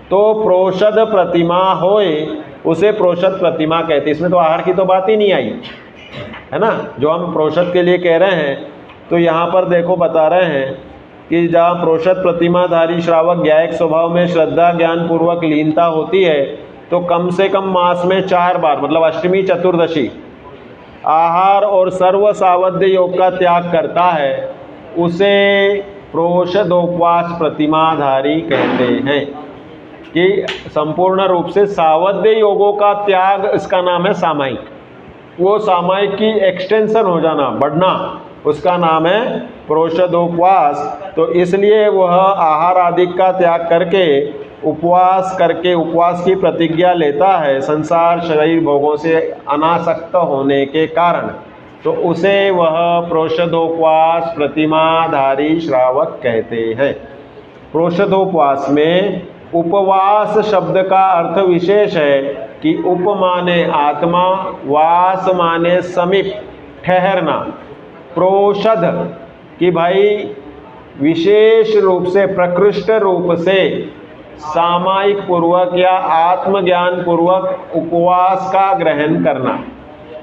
तो प्रोषद प्रतिमा होय, उसे प्रोषद प्रतिमा कहते हैं। इसमें तो आहार की तो बात ही नहीं आई है ना, जो हम प्रोषद के लिए कह रहे हैं। तो यहाँ पर देखो बता रहे हैं कि जहाँ प्रोषद प्रतिमाधारी श्रावक ज्ञायक स्वभाव में श्रद्धा ज्ञान पूर्वक लीनता होती है, तो कम से कम मास में 4 बार मतलब अष्टमी चतुर्दशी आहार और सर्व सावध्य योग का त्याग करता है, उसे प्रोषदोपवास प्रतिमाधारी कहते हैं। कि संपूर्ण रूप से सावध्य योगों का त्याग, इसका नाम है सामायिक। वो सामायिक की एक्सटेंशन हो जाना, बढ़ना, उसका नाम है प्रोषदोपवास। तो इसलिए वह आहार आदि का त्याग करके उपवास की प्रतिज्ञा लेता है संसार शरीर भोगों से अनासक्त होने के कारण। तो उसे वह प्रोषदोपवास प्रतिमाधारी श्रावक कहते हैं। प्रोषदोपवास में उपवास शब्द का अर्थ विशेष है कि उप माने आत्मा, वास माने समीप, ठहरना। प्रोषद कि भाई विशेष रूप से, प्रकृष्ट रूप से, सामायिक पूर्वक या आत्मज्ञान पूर्वक उपवास का ग्रहण करना।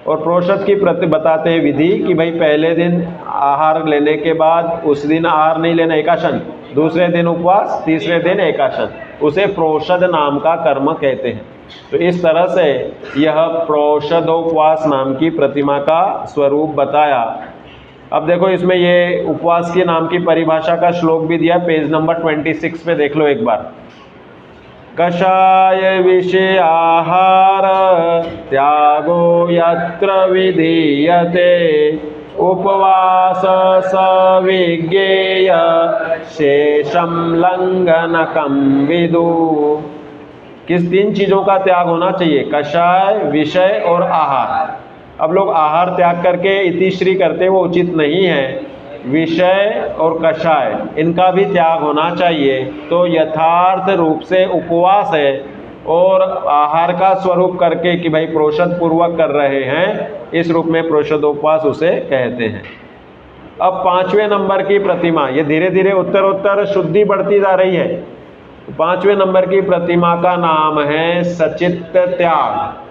और प्रोषद की प्रति बताते हैं विधि कि भाई पहले दिन आहार लेने के बाद उस दिन आहार नहीं लेना, एकाशन, दूसरे दिन उपवास, तीसरे दिन एकाशन, उसे प्रोषद नाम का कर्म कहते हैं। तो इस तरह से यह प्रोषदोपवास नाम की प्रतिमा का स्वरूप बताया। अब देखो इसमें ये उपवास के नाम की परिभाषा का श्लोक भी दिया, पेज नंबर 26 पे देख लो एक बार। कषाय विषय आहार त्यागो यत्र विधीयते उपवास सविज्ञेय शेषम लंघनकम विदु। किस 3 चीज़ों का त्याग होना चाहिए? कषाय, विषय और आहार। अब लोग आहार त्याग करके इतिश्री करते, वो उचित नहीं है। विषय और कषाय इनका भी त्याग होना चाहिए। तो यथार्थ रूप से उपवास है और आहार का स्वरूप करके कि भाई प्रोषद पूर्वक कर रहे हैं, इस रूप में प्रोषदोपवास उसे कहते हैं। अब 5वें नंबर की प्रतिमा, ये धीरे धीरे उत्तरोत्तर शुद्धि बढ़ती जा रही है। 5वें नंबर की प्रतिमा का नाम है सचित्त त्याग।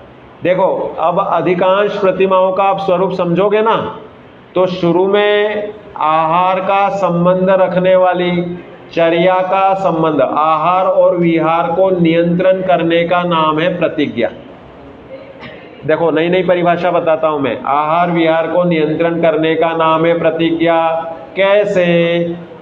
देखो अब अधिकांश प्रतिमाओं का आप स्वरूप समझोगे ना, तो शुरू में आहार का संबंध रखने वाली, चर्या का संबंध, आहार और विहार को नियंत्रण करने का नाम है प्रतिज्ञा। देखो नई नई परिभाषा बताता हूं मैं। आहार विहार को नियंत्रण करने का नाम है प्रतिज्ञा। कैसे?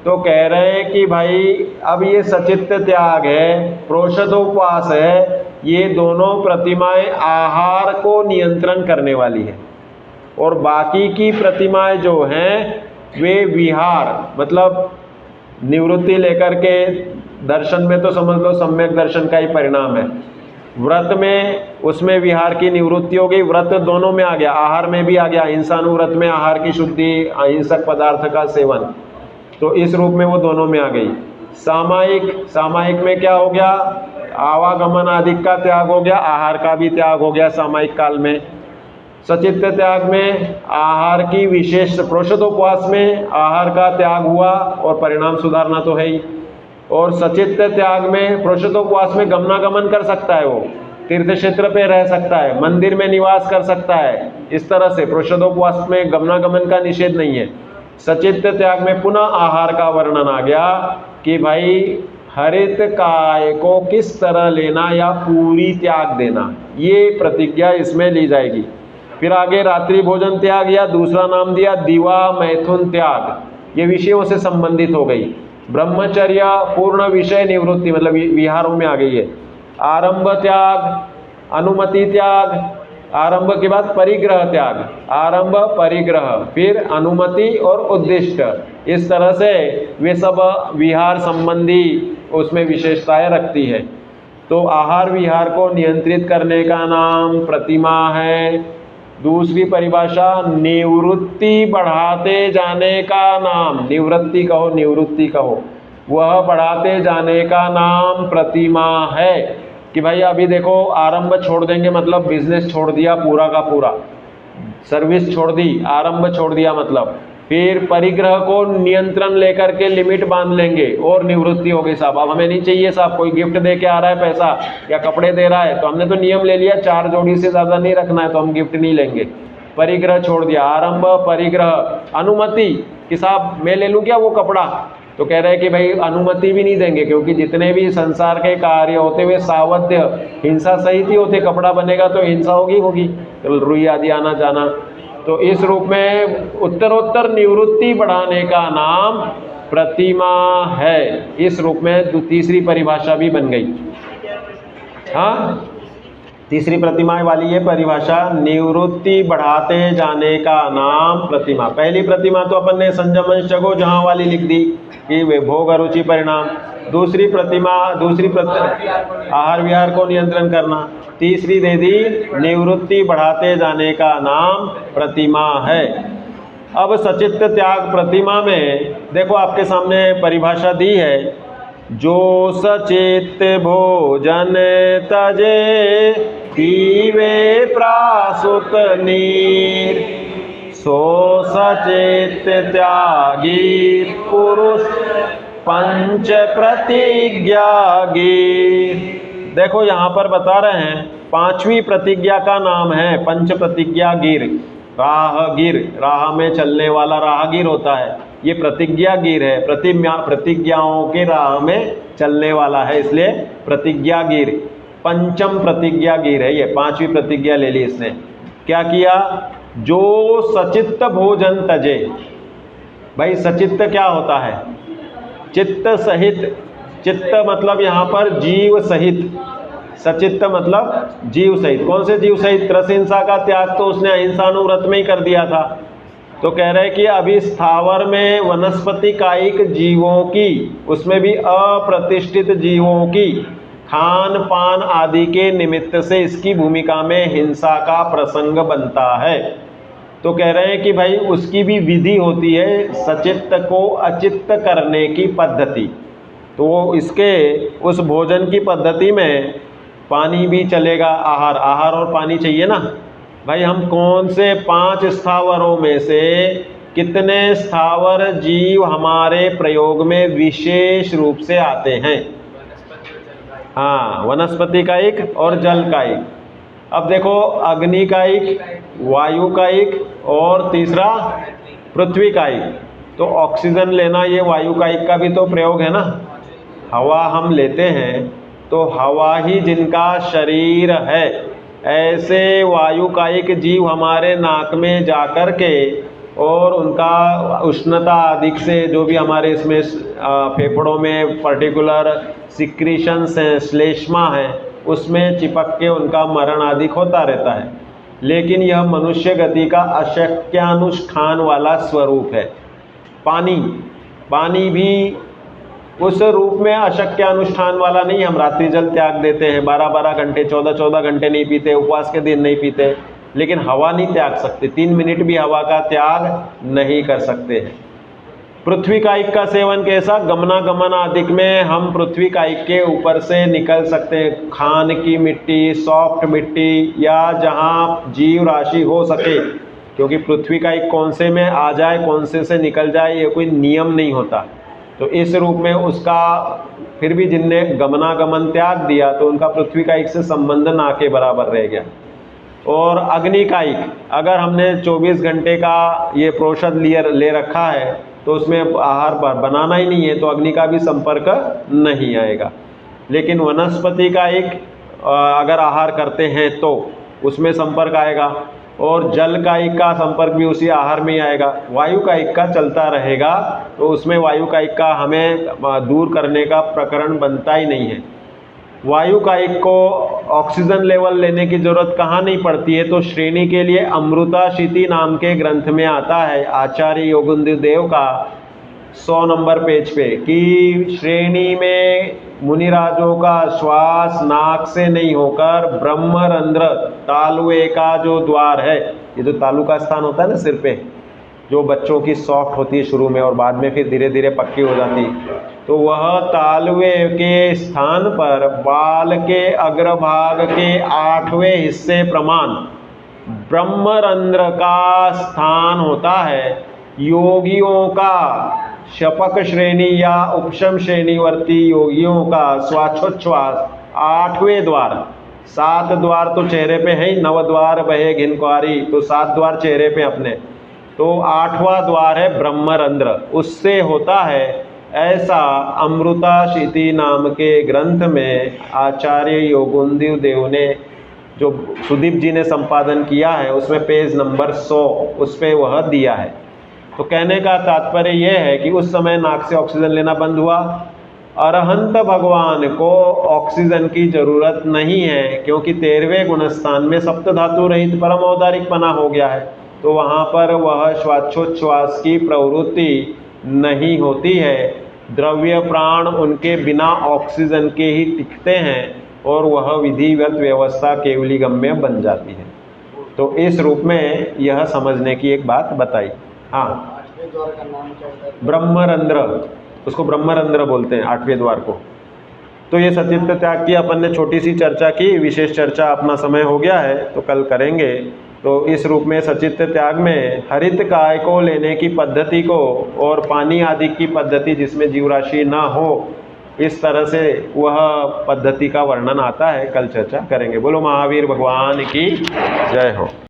तो कह रहे हैं कि भाई अब ये सचित्त त्याग है, प्रोषदोपवास है, ये दोनों प्रतिमाएं आहार को नियंत्रण करने वाली है और बाकी की प्रतिमाएं जो हैं वे विहार, मतलब निवृत्ति लेकर के, दर्शन में तो समझ लो सम्यक दर्शन का ही परिणाम है। व्रत में उसमें विहार की निवृत्ति हो गई, व्रत दोनों में आ गया, आहार में भी आ गया, अहिंसानुव्रत में आहार की शुद्धि, अहिंसक पदार्थ का सेवन, तो इस रूप में वो दोनों में आ गई। सामायिक में क्या हो गया? आवागमन आदि का त्याग हो गया, आहार का भी त्याग हो गया सामायिक काल में। सचित्त त्याग में आहार की विशेष, प्रोषदोपवास में आहार का त्याग हुआ और परिणाम सुधारना तो है ही। और सचित्त त्याग में, प्रोषदोपवास में गमनागमन कर सकता है, वो तीर्थ क्षेत्र पे रह सकता है, मंदिर में निवास कर सकता है, इस तरह से प्रोषदोपवास में गमनागमन का निषेध नहीं है। सचित्त त्याग में पुनः आहार का वर्णन आ गया कि भाई हरित काय को किस तरह लेना या पूरी त्याग देना, ये प्रतिज्ञा इसमें ली जाएगी। फिर आगे रात्रि भोजन त्याग या दूसरा नाम दिया दिवा मैथुन त्याग, ये विषयों से संबंधित हो गई। ब्रह्मचर्य पूर्ण विषय निवृत्ति, मतलब विहारों में आ गई है। आरंभ त्याग, अनुमति त्याग, आरंभ के बाद परिग्रह त्याग, आरंभ परिग्रह, फिर अनुमति और उद्दिष्ट, इस तरह से वे सब विहार संबंधी उसमें विशेषताएं रखती है। तो आहार विहार को नियंत्रित करने का नाम प्रतिमा है। दूसरी परिभाषा, निवृत्ति बढ़ाते जाने का नाम, निवृत्ति कहो निवृत्ति कहो, वह बढ़ाते जाने का नाम प्रतिमा है। कि भाई अभी देखो आरंभ छोड़ देंगे मतलब बिजनेस छोड़ दिया पूरा का पूरा, सर्विस छोड़ दी, आरंभ छोड़ दिया मतलब, फिर परिग्रह को नियंत्रण लेकर के लिमिट बांध लेंगे और निवृत्ति हो गई। साहब अब हमें नहीं चाहिए, साहब कोई गिफ्ट दे के आ रहा है पैसा या कपड़े दे रहा है तो हमने तो नियम ले लिया 4 जोड़ी से ज़्यादा नहीं रखना है तो हम गिफ्ट नहीं लेंगे, परिग्रह छोड़ दिया। आरंभ परिग्रह, अनुमति कि साहब मैं ले लूँ क्या वो कपड़ा, तो कह रहे हैं कि भाई अनुमति भी नहीं देंगे, क्योंकि जितने भी संसार के कार्य होते हुए सावध्य हिंसा सहित ही होते, कपड़ा बनेगा तो हिंसा होगी, तो रुई आदि आना जाना। तो इस रूप में उत्तरोत्तर निवृत्ति बढ़ाने का नाम प्रतिमा है। इस रूप में तीसरी परिभाषा भी बन गई। हाँ, तीसरी प्रतिमा वाली ये परिभाषा, निवृत्ति बढ़ाते जाने का नाम प्रतिमा। पहली प्रतिमा तो अपन ने संयम जगो जहाँ वाली लिख दी कि वे भोग अरुचि परिणाम। दूसरी प्रतिमा, आहार विहार को नियंत्रण करना। तीसरी दे दी निवृत्ति बढ़ाते जाने का नाम प्रतिमा है। अब सचित्त त्याग प्रतिमा में देखो आपके सामने परिभाषा दी है जो सचित भोजन तजे, पीवे प्रासुत नीर, सो सचेत त्यागी पुरुष, पंच प्रतिज्ञा गिर। देखो यहाँ पर बता रहे हैं पांचवी प्रतिज्ञा का नाम है पंच प्रतिज्ञा गिर। राहगीर, राह में चलने वाला राहगीर होता है, ये प्रतिज्ञा गिर है, प्रतिज्ञाओं के राह में चलने वाला है, इसलिए प्रतिज्ञा गिर। पंचम प्रतिज्ञा गिर है ये, पांचवी प्रतिज्ञा ले ली इसने। क्या किया? जो सचित्त भोजन तजे। भाई सचित्त क्या होता है? चित्त सहित। चित्त मतलब यहाँ पर जीव सहित, सचित्त मतलब जीव सहित। कौन से जीव सहित? त्रसिंसा का त्याग तो उसने अहिंसानुव्रत में ही कर दिया था। तो कह रहे कि अभी स्थावर में वनस्पति कायिक जीवों की, उसमें भी अप्रतिष्ठित जीवों की खान पान आदि के निमित्त से इसकी भूमिका में हिंसा का प्रसंग बनता है। तो कह रहे हैं कि भाई उसकी भी विधि होती है, सचित्त को अचित्त करने की पद्धति। तो इसके उस भोजन की पद्धति में पानी भी चलेगा, आहार और पानी चाहिए ना भाई। हम कौन से 5 स्थावरों में से कितने स्थावर जीव हमारे प्रयोग में विशेष रूप से आते हैं? हाँ, वनस्पति कायिक और जल कायिक। अब देखो अग्नि कायिक, वायु कायिक और तीसरा पृथ्वी कायिक। तो ऑक्सीजन लेना ये वायु कायिक का भी तो प्रयोग है ना। हवा हम लेते हैं तो हवा ही जिनका शरीर है, ऐसे वायु कायिक जीव हमारे नाक में जाकर के और उनका उष्णता अधिक से जो भी हमारे इसमें फेफड़ों में पर्टिकुलर सिक्रीशंस हैं, श्लेष्मा है, उसमें चिपक के उनका मरण आदि होता रहता है। लेकिन यह मनुष्य गति का अशक्यानुष्ठान वाला स्वरूप है। पानी भी उस रूप में अशक्यानुष्ठान वाला नहीं। हम रात्रि जल त्याग देते हैं, 12-12 घंटे 14-14 घंटे नहीं पीते, उपवास के दिन नहीं पीते, लेकिन हवा नहीं त्याग सकते, 3 मिनट भी हवा का त्याग नहीं कर सकते हैं। पृथ्वी कायिक का सेवन कैसा? गमनागमन आदि में हम पृथ्वी कायिक के ऊपर से निकल सकते हैं। खान की मिट्टी, सॉफ्ट मिट्टी या जहाँ जीव राशि हो सके, क्योंकि पृथ्वी कायिक कौन से में आ जाए कौन से निकल जाए ये कोई नियम नहीं होता। तो इस रूप में उसका फिर भी जिनने गमनागमन त्याग दिया तो उनका पृथ्वी कायिक से संबंध ना के बराबर रह गया। और अग्नि कायिक, अगर हमने 24 घंटे का ये प्रोषद ले रखा है तो उसमें आहार बनाना ही नहीं है, तो अग्नि का भी संपर्क नहीं आएगा। लेकिन वनस्पति कायिक अगर आहार करते हैं तो उसमें संपर्क आएगा, और जल कायिक का संपर्क भी उसी आहार में ही आएगा। वायु कायिक का चलता रहेगा तो उसमें वायु कायिक का हमें दूर करने का प्रकरण बनता ही नहीं है। वायु कायिक को ऑक्सीजन लेवल लेने की जरूरत कहाँ नहीं पड़ती है, तो श्रेणी के लिए अमृताशीति नाम के ग्रंथ में आता है आचार्य योगेंद्र देव का 100 नंबर पेज पे कि श्रेणी में मुनिराजों का श्वास नाक से नहीं होकर ब्रह्मरंध्र, तालुए का जो द्वार है, ये जो तालु का स्थान होता है ना सिर पे, जो बच्चों की सॉफ्ट होती है शुरू में और बाद में फिर धीरे धीरे पक्की हो जाती, तो वह तालुए के स्थान पर बाल के अग्रभाग के 8वें हिस्से प्रमाण ब्रह्मरंध्र का स्थान होता है। योगियों का शपक श्रेणी या उपशम श्रेणीवर्ती योगियों का श्वासोच्छ्वास 8वें द्वार, 7 द्वार तो चेहरे पे है ही, 9 द्वार बहे घिनक्वारी, तो 7 द्वार चेहरे पे अपने, तो 8वां द्वार है ब्रह्मरंध्र, उससे होता है। ऐसा अमृताशीति नाम के ग्रंथ में आचार्य योगेंद्र देव ने, जो सुदीप जी ने संपादन किया है, उसमें पेज नंबर 100 उस पर वह दिया है। तो कहने का तात्पर्य यह है कि उस समय नाक से ऑक्सीजन लेना बंद हुआ। अरहंत भगवान को ऑक्सीजन की जरूरत नहीं है, क्योंकि 13वें गुणस्थान में सप्त धातु रहित परम औदारिक पना हो गया है, तो वहाँ पर वह श्वासोच्छ्वास की प्रवृत्ति नहीं होती है। द्रव्य प्राण उनके बिना ऑक्सीजन के ही टिकते हैं और वह विधिवत व्यवस्था केवली गम्य बन जाती है। तो इस रूप में यह समझने की एक बात बताई। हाँ, आठवें द्वार का नाम क्या होता है? ब्रह्मरंध्र। उसको ब्रह्मरंध्र बोलते हैं, 8वें द्वार को। तो ये सचित्त त्याग की अपन ने छोटी सी चर्चा की, विशेष चर्चा अपना समय हो गया है तो कल करेंगे। तो इस रूप में सचित्त त्याग में हरित काय को लेने की पद्धति को और पानी आदि की पद्धति जिसमें जीव राशि ना हो, इस तरह से वह पद्धति का वर्णन आता है, कल चर्चा करेंगे। बोलो महावीर भगवान की जय हो।